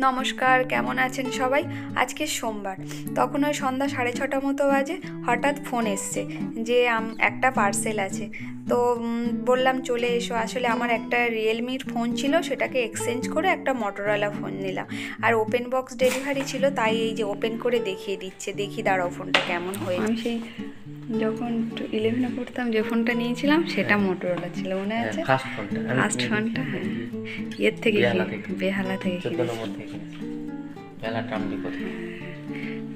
নমস্কার, কেমন আছেন সবাই? আজকে সোমবার, তখন ওই সন্ধ্যা 6:30 মতো বাজে। হঠাৎ ফোন এসছে যে একটা পার্সেল আছে। তো বললাম চলে এসো। আসলে আমার একটা রিয়েলমির ফোন ছিল, সেটাকে এক্সচেঞ্জ করে একটা মটোরোলা ফোন নিলাম। আর ওপেন বক্স ডেলিভারি ছিল, তাই এই যে ওপেন করে দেখিয়ে দিচ্ছে। দেখি দাঁড়াও ফোনটা কেমন হয়েছে। আমি সেই যখন 11-এ পড়তাম যে ফোনটা নিয়েছিলাম সেটা মটোরোলা ছিল, মনে আছে? ফার্স্ট ফোনটা এর থেকে বেহালা থেকে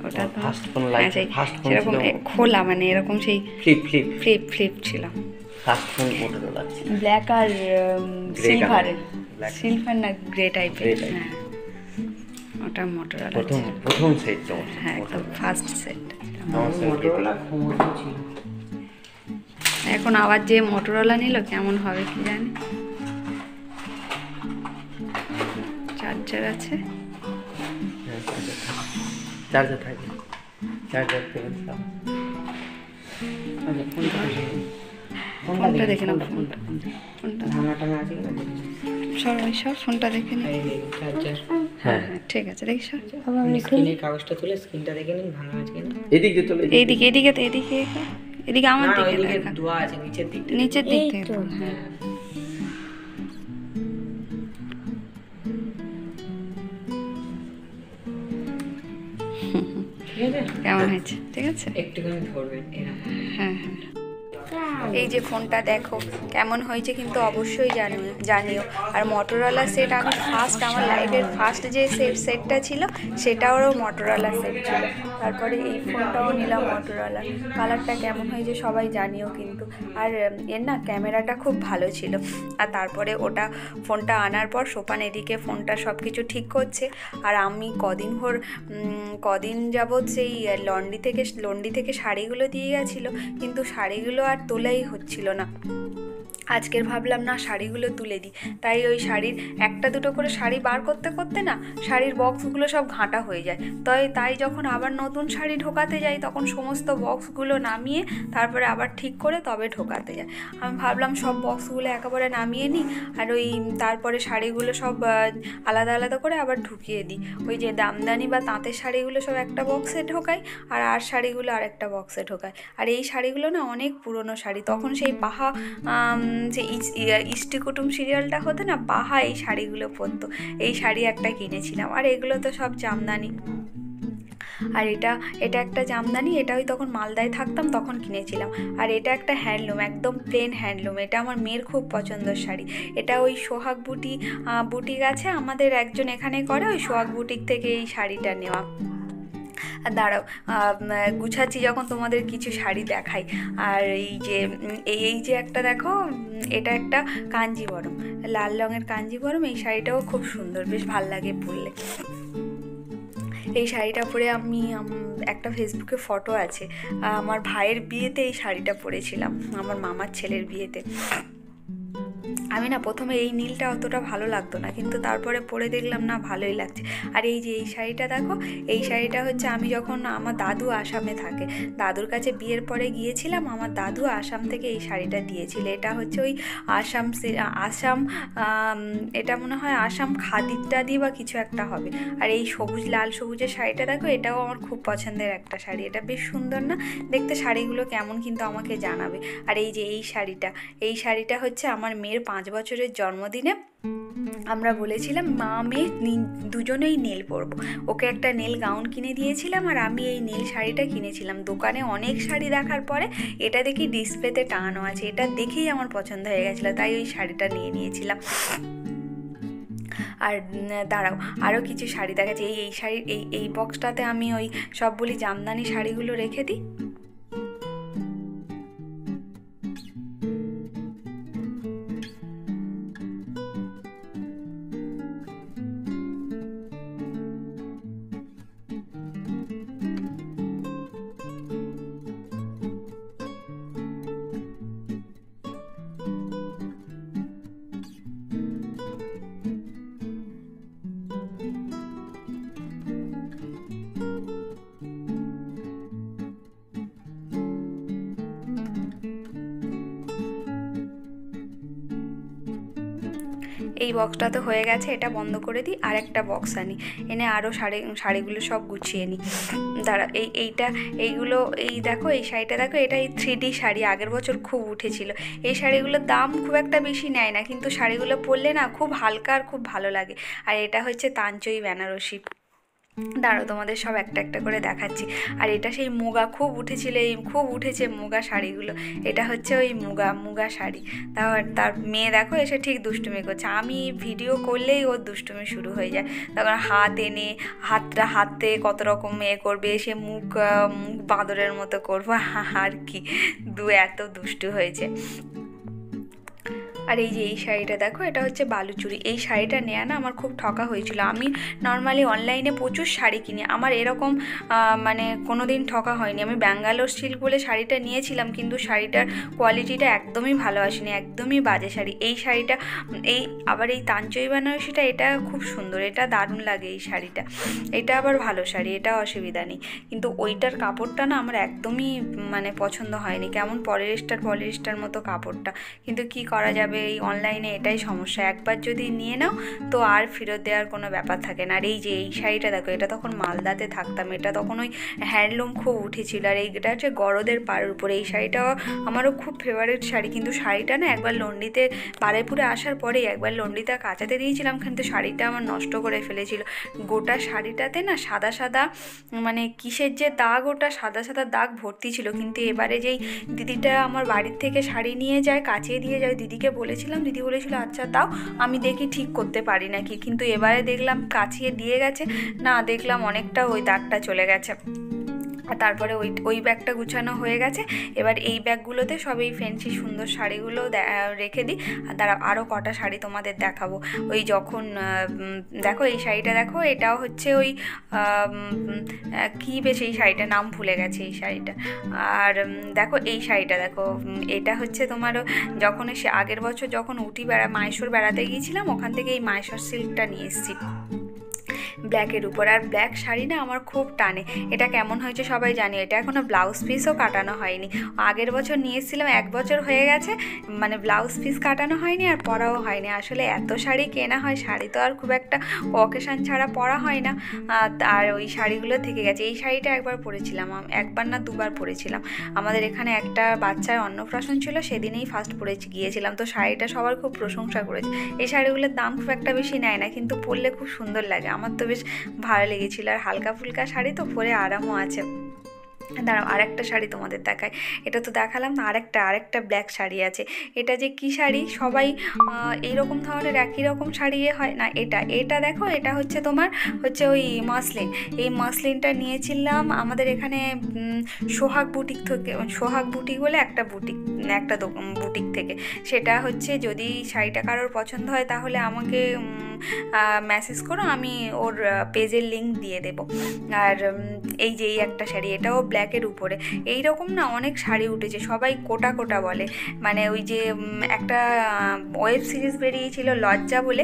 ওটা তো সেরকম খোলা, মানে এরকম সেই ফ্লিপ ছিল। ফার্স্ট ফোন মটোরোলা ব্ল্যাক আর সিলভার না গ্রে টাইপের। হ্যাঁ, ওটা মটোরোলা প্রথম সেট। হ্যাঁ, একদম ফার্স্ট সেট মটোরোলা ছিল। এখন আবার যে মটোরোলা নিল কেমন হবে কি জানি। চার্জার আছে, চার্জার থাকে, চার্জার থেকে ফোনটা দেখে নাও। ফোনটা সব ফোনটা দেখে নিই। হ্যাঁ ঠিক আছে, দেখি সব। স্ক্রিনের কাগজটা তুলে স্ক্রিনটা দেখে নিন, ভাঙা আছে কিনা। এদিকে চলে, এদিকে আমার দিকে দেখা। দোয়া আছে নিচের দিক থেকে। হ্যাঁ, কেমন হয়েছে? ঠিক আছে, একটুখানি ধরবেন। হ্যাঁ হ্যাঁ। এই যে ফোনটা দেখো কেমন হয়েছে, কিন্তু অবশ্যই জানিও। আর মটোরোলা সেট আমি আমার লাইফের ফার্স্ট যে সেটটা ছিল সেটাও মটোরোলা সেট ছিল। তারপরে এই ফোনটাও নিলাম মটোরোলা। কালারটা কেমন হয়েছে সবাই জানিও কিন্তু। আর এর না ক্যামেরাটা খুব ভালো ছিল। আর তারপরে ফোনটা আনার পর সোপান এদিকে ফোনটা সব কিছু ঠিক করছে। আর আমি কদিন যাবৎ সেই লন্ডি থেকে শাড়িগুলো দিয়ে গেছিলো, কিন্তু শাড়িগুলো আর তোলাই হচ্ছিল না। আজকের ভাবলাম না শাড়িগুলো তুলে দিই। তাই ওই শাড়ির একটা দুটো করে শাড়ি বার করতে করতে না শাড়ির বক্সগুলো সব ঘাঁটা হয়ে যায়। তাই যখন আবার নতুন শাড়ি ঢোকাতে যাই তখন সমস্ত বক্সগুলো নামিয়ে তারপরে আবার ঠিক করে তবে ঢোকাতে যাই। আমি ভাবলাম সব বক্সগুলো একেবারে নামিয়ে নিই, আর তারপরে শাড়িগুলো সব আলাদা আলাদা করে আবার ঢুকিয়ে দিই। ওই যে দামদানি বা তাঁতের শাড়িগুলো সব একটা বক্সে ঢোকাই, আর শাড়িগুলো আর একটা বক্সে ঢোকাই। আর এই শাড়িগুলো না অনেক পুরনো শাড়ি। তখন সেই বাহা যে ইষ্টি কুটুম সিরিয়ালটা হতো না, বাহা এই শাড়িগুলো পরতো। এই শাড়ি একটা কিনেছিলাম। আর এগুলো তো সব জামদানি। আর এটা একটা জামদানি, এটা ওই তখন মালদায় থাকতাম তখন কিনেছিলাম। আর এটা একটা হ্যান্ডলুম, একদম প্লেন হ্যান্ডলুম। এটা আমার মেয়ের খুব পছন্দের শাড়ি। এটা ওই সোহাগ বুটিক আছে আমাদের একজন এখানে করে, ওই সোহাগ বুটিক থেকে এই শাড়িটা নেওয়া। দাঁড়াও গুছাচ্ছি যখন তোমাদের কিছু শাড়ি দেখাই। আর এই যে একটা দেখো, এটা একটা কাঞ্জিবরম, লাল রঙের কাঞ্জিবরম। এই শাড়িটাও খুব সুন্দর, বেশ ভাল লাগে পরলে। এই শাড়িটা পরে আমি একটা ফেসবুকে ফটো আছে, আমার ভাইয়ের বিয়েতে এই শাড়িটা পরেছিলাম, আমার মামার ছেলের বিয়েতে। আমি না প্রথমে এই নীলটা অতটা ভালো লাগতো না, কিন্তু তারপরে পরে দেখলাম না ভালোই লাগছে। আর এই যে এই শাড়িটা দেখো, এই শাড়িটা হচ্ছে আমি যখন আমার দাদু আসামে থাকে, দাদুর কাছে বিয়ের পরে গিয়েছিলাম, আমার দাদু আসাম থেকে এই শাড়িটা দিয়েছিল। এটা হচ্ছে ওই আসাম এটা মনে হয় আসাম খাদিরটা দিয়ে বা কিছু একটা হবে। আর এই লাল সবুজের শাড়িটা দেখো, এটাও আমার খুব পছন্দের একটা শাড়ি। এটা বেশ সুন্দর না দেখতে? শাড়িগুলো কেমন কিন্তু আমাকে জানাবে। আর এই যে এই শাড়িটা হচ্ছে আমার মেয়ের 5 বছরের জন্মদিনে আমরা বলেছিলাম মা মেয়ে দুজনেই নেল পরবো। ওকে একটা নেল গাউন কিনে দিয়েছিলাম, আর আমি এই নেল শাড়িটা কিনেছিলাম। দোকানে অনেক শাড়ি দেখার পরে এটা দেখি ডিসপ্লেতে টাঙানো আছে, এটা দেখেই আমার পছন্দ হয়ে গেছিলো, তাই ওই শাড়িটা নিয়েছিলাম। আর দাঁড়াও আরও কিছু শাড়ি দেখাচ্ছি। এই শাড়ির এই বক্সটাতে আমি ওই সব বলি জামদানি শাড়িগুলো রেখে দিই। এই বক্সটা তো হয়ে গেছে, এটা বন্ধ করে দিই, আর একটা বক্স আনি, এনে আরও শাড়িগুলো সব গুছিয়ে নিই। দাঁড়া, এইগুলো এই দেখো, এই শাড়িটা দেখো, এটা এই 3D শাড়ি, আগের বছর খুব উঠেছিল। এই শাড়িগুলোর দাম খুব একটা বেশি নেয় না, কিন্তু শাড়িগুলো পরলে না খুব হালকা আর খুব ভালো লাগে। আর এটা হচ্ছে তাঞ্চই বেনারসি। দাঁড়াও তোমাদের সব একটা একটা করে দেখাচ্ছি। আর এটা সেই মুগা খুব উঠেছিল, এই খুব উঠেছে মুগা শাড়িগুলো। এটা হচ্ছে ওই মুগা শাড়ি। তার মেয়ে দেখো এসে ঠিক দুষ্টুমি করছে, আমি ভিডিও করলেই ওর দুষ্টুমি শুরু হয়ে যায়। তখন হাত এনে হাতে কত রকম করবে, সে মুখ বাঁদরের মতো করবো আর কি, এত দুষ্টু হয়েছে। আর এই যে এই শাড়িটা দেখো, এটা হচ্ছে বালুচুরি। এই শাড়িটা নেওয়া না আমার খুব ঠকা হয়েছিল। আমি নর্মালি অনলাইনে প্রচুর শাড়ি কিনি, আমার এরকম মানে কোনো দিন ঠকা হয়নি। আমি ব্যাঙ্গালোর সিল্ক বলে শাড়িটা নিয়েছিলাম, কিন্তু শাড়িটার কোয়ালিটিটা একদমই ভালো আসেনি, একদমই বাজে শাড়ি। এই শাড়িটা আবার এই তাঞ্চই বেনারসিটা, এটা খুব সুন্দর, এটা দারুণ লাগে এই শাড়িটা। এটা আবার ভালো শাড়ি, এটা অসুবিধা নেই। কিন্তু ওইটার কাপড়টা না আমার একদমই মানে পছন্দ হয়নি, কেমন পলিয়েস্টার মতো কাপড়টা। কিন্তু কি করা যাবে, এই অনলাইনে এটাই সমস্যা, একবার যদি নিয়ে নাও তো আর ফেরত দেওয়ার কোনো ব্যাপার থাকে না। আর এই যে এই শাড়িটা দেখো, এটা তখন মালদাতে থাকতাম, এটা তখন ওই হ্যান্ডলুম খুব উঠেছিল। আর এইটা হচ্ছে গরদের পাড়ের উপরে। এই শাড়িটাও আমারও খুব ফেভারিট শাড়ি, কিন্তু শাড়িটা না একবার লন্ডিতে বারুইপুরে আসার পরেই একবার লন্ডিতে কাচাতে দিয়েছিলাম, কিন্তু শাড়িটা আমার নষ্ট করে ফেলেছিল। গোটা শাড়িটাতে না সাদা সাদা মানে কিসের যে দাগ, ওটা সাদা সাদা দাগ ভর্তি ছিল। কিন্তু এবারে যেই দিদিটা আমার বাড়ির থেকে শাড়ি নিয়ে যায়, কাচিয়ে দিয়ে যায়, দিদিকে বলেছিলাম, দিদি বলেছিল আচ্ছা দাও, আমি দেখি ঠিক করতে পারি নাকি। কিন্তু এবারে দেখলাম কাচিয়ে দিয়ে গেছে, না দেখলাম অনেকটা ওই দাগটা চলে গেছে। আর তারপরে ওই ব্যাগটা গুছানো হয়ে গেছে। এবার এই ব্যাগগুলোতে সব এই ফ্যান্সি সুন্দর শাড়িগুলো রেখে দিই। আর তারা আরও কটা শাড়ি তোমাদের দেখাবো। ওই যখন দেখো এই শাড়িটা দেখো, এটাও হচ্ছে ওই কী বেশ, এই শাড়িটার নাম ভুলে গেছে এই শাড়িটা। আর দেখো এই শাড়িটা দেখো, এটা হচ্ছে তোমারও যখন আগের বছর যখন মাইশোর বেড়াতে গিয়েছিলাম, ওখান থেকে এই মাইশোর সিল্কটা নিয়ে এসেছি ব্ল্যাকের উপর। আর ব্ল্যাক শাড়ি না আমার খুব টানে। এটা কেমন হয়েছে সবাই জানি, এটা এখনও ব্লাউজ পিসও কাটানো হয়নি। আগের বছর নিয়ে এসেছিলাম, 1 বছর হয়ে গেছে, মানে ব্লাউজ পিস কাটানো হয়নি আর পরাও হয়নি। আসলে এত শাড়ি কেনা হয়, শাড়ি তো আর খুব একটা অকেশান ছাড়া পরা হয় না, আর ওই শাড়িগুলো থেকে গেছে। এই শাড়িটা একবার পরেছিলাম, একবার না 2বার পরেছিলাম। আমাদের এখানে একটা বাচ্চার অন্নপ্রাশন ছিল, সেদিনেই ফার্স্ট পরে গিয়েছিলাম, তো শাড়িটা সবার খুব প্রশংসা করেছে। এই শাড়িগুলোর দাম খুব একটা বেশি নেয় না, কিন্তু পরলে খুব সুন্দর লাগে, আমার তো বেশ ভালো লেগেছিল। আর হালকা ফুলকা শাড়ি তো, পরে আরামও আছে। দাঁড়াও আরেকটা শাড়ি তোমাদের দেখায়, এটা তো দেখালাম না, আরেকটা ব্ল্যাক শাড়ি আছে। এটা যে কি শাড়ি, সবাই এইরকম ধরনের একই রকম শাড়ি হয় না। এটা দেখো, এটা হচ্ছে তোমার হচ্ছে ওই মাসলিন। এই মাসলিনটা নিয়েছিলাম আমাদের এখানে সোহাগ বুটিক থেকে, সোহাগ বুটিক বলে একটা বুটিক থেকে। সেটা হচ্ছে যদি শাড়িটা কারোর পছন্দ হয় তাহলে আমাকে মেসেজ করো, আমি ওর পেজের লিঙ্ক দিয়ে দেবো। আর এই যে এই একটা শাড়ি, এটাও ব্ল্যাকের উপরে। এই রকম না অনেক শাড়ি উঠেছে, সবাই কোটা বলে। মানে ওই যে একটা ওয়েব সিরিজ বেরিয়েছিল লজ্জা বলে,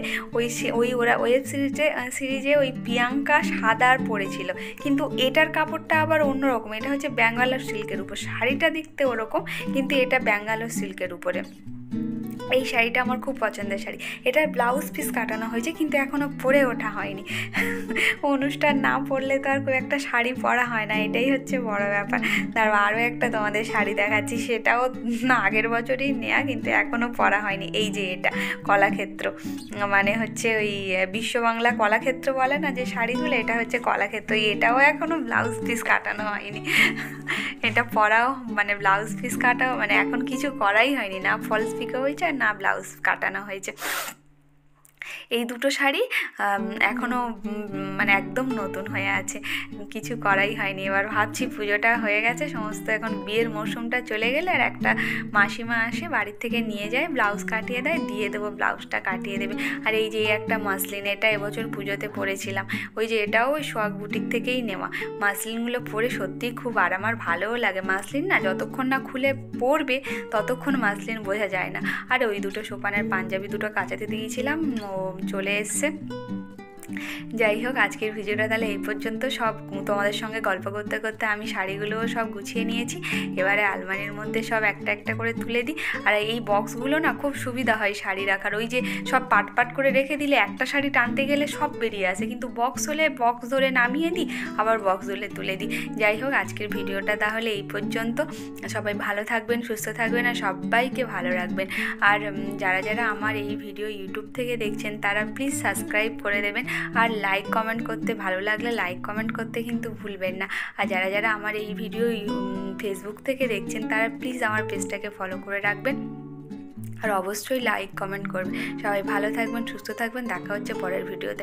ওরা ওয়েব সিরিজে ওই প্রিয়াঙ্কা সাদার পরেছিল, কিন্তু এটার কাপড়টা আবার অন্যরকম। এটা হচ্ছে ব্যাঙ্গালোর সিল্কের উপর, শাড়িটা দেখতে ওরকম, কিন্তু এটা ব্যাঙ্গালোর সিল্কের উপরে। এই শাড়িটা আমার খুব পছন্দের শাড়ি। এটার ব্লাউজ পিস কাটানো হয়েছে, কিন্তু এখনও পরে ওঠা হয়নি। অনুষ্ঠান না পরলে তো আর খুব একটা শাড়ি পরা হয় না, এটাই হচ্ছে বড় ব্যাপার। তারপর আরও একটা তোমাদের শাড়ি দেখাচ্ছি, সেটাও আগের বছরই নেওয়া, কিন্তু এখনও পরা হয়নি। এই যে এটা কলাক্ষেত্র, মানে হচ্ছে ওই বিশ্ব বাংলা কলাক্ষেত্র বলে না যে শাড়িগুলো, এটা হচ্ছে কলাক্ষেত্র। এটাও এখনও ব্লাউজ পিস কাটানো হয়নি। এটা পরাও মানে ব্লাউজ পিস কাটাও, মানে এখন কিছু করাই হয়নি, না ফলস পিকো হয়েছে না ব্লাউজ কাটানো হয়েছে। এই দুটো শাড়ি এখনও মানে একদম নতুন হয়ে আছে, কিছু করাই হয়নি। এবার ভাবছি পুজোটা হয়ে গেছে সমস্ত, এখন বিয়ের মরশুমটা চলে গেলে আর একটা মাসিমা আসে বাড়ির থেকে নিয়ে যায়, ব্লাউজ কাটিয়ে দেয়, দিয়ে দেবো, ব্লাউজটা কাটিয়ে দেবে। আর এই যে একটা মাসলিন, এটা এবছর পুজোতে পরেছিলাম, ওই যে এটাও ওই সোহাগ বুটিক থেকেই নেওয়া। মাসলিনগুলো পরে সত্যিই খুব আরাম, আর ভালোও লাগে। মাসলিন না যতক্ষণ না খুলে পরবে ততক্ষণ মাসলিন বোঝা যায় না। আর ওই দুটো সোপানের পাঞ্জাবি দুটো কাচাতে দিয়েছিলাম, ও চলে এসছে। যাই হোক, আজকের ভিডিওটা তাহলে এই পর্যন্ত। সব তোমাদের সঙ্গে গল্প করতে করতে আমি শাড়িগুলোও সব গুছিয়ে নিয়েছি। এবারে আলমারির মধ্যে সব একটা একটা করে তুলে দিই। আর এই বক্সগুলো না খুব সুবিধা হয় শাড়ি রাখার। ওই যে সব পাট পাট করে রেখে দিলে একটা শাড়ি টানতে গেলে সব বেরিয়ে আসে, কিন্তু বক্স হলে বক্স ধরে নামিয়ে দিই, আবার বক্স ধরে তুলে দিই। যাই হোক, আজকের ভিডিওটা তাহলে এই পর্যন্ত। সবাই ভালো থাকবেন, সুস্থ থাকবেন, আর সবাইকে ভালো রাখবেন। আর যারা যারা আমার এই ভিডিও ইউটিউব থেকে দেখছেন তারা প্লিজ সাবস্ক্রাইব করে দেবেন। আর লাইক কমেন্ট করতে, ভালো লাগলে লাইক কমেন্ট করতে কিন্তু ভুলবেন না। আর যারা যারা আমার এই ভিডিও ফেসবুক থেকে দেখছেন তারা প্লিজ আমার পেজটাকে ফলো করে রাখবেন, আর অবশ্যই লাইক কমেন্ট করবেন। সবাই ভালো থাকবেন, সুস্থ থাকবেন। দেখা হচ্ছে পরের ভিডিওতে।